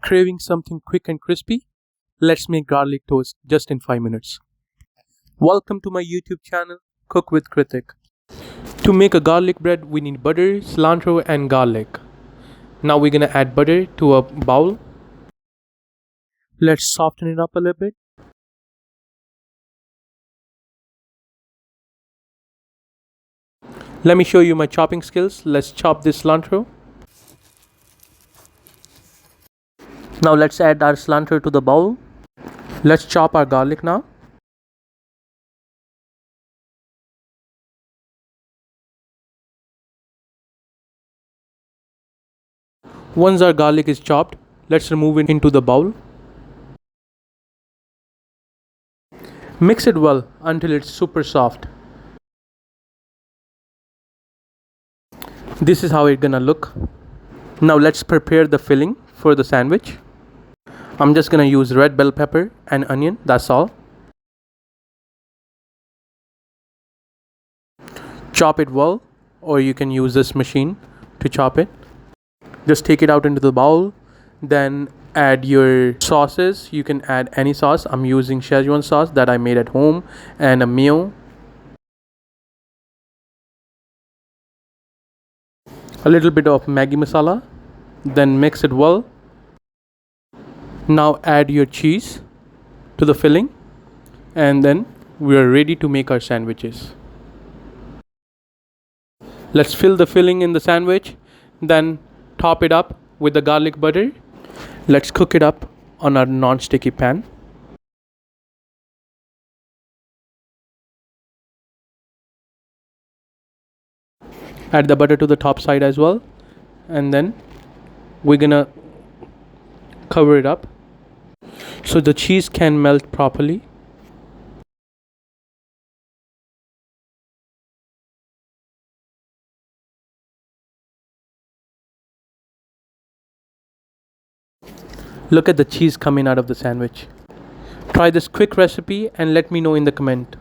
Craving something quick and crispy? Let's make garlic toast just in 5 minutes. Welcome to my YouTube channel, Cook with Kritik. To make a garlic bread, we need butter, cilantro, and garlic. Now we're gonna add butter to a bowl. Let's soften it up a little bit. Let me show you my chopping skills. Let's chop this cilantro. Now let's add our cilantro to the bowl. Let's chop our garlic now. Once our garlic is chopped, let's remove it into the bowl. Mix it well until it's super soft. This is how it's gonna look. Now let's prepare the filling for the sandwich. I'm just gonna use red bell pepper and onion, that's all. Chop it well, or you can use this machine to chop it. Just take it out into the bowl, then add your sauces. You can add any sauce. I'm using Szechuan sauce that I made at home and a mayo. A little bit of Maggi masala, then mix it well. Now add your cheese to the filling, and then we are ready to make our sandwiches. Let's fill the filling in the sandwich, then top it up with the garlic butter. Let's cook it up on our non-sticky pan. Add the butter to the top side as well, and then we're gonna cover it up so the cheese can melt properly. Look at the cheese coming out of the sandwich. Try this quick recipe and let me know in the comment.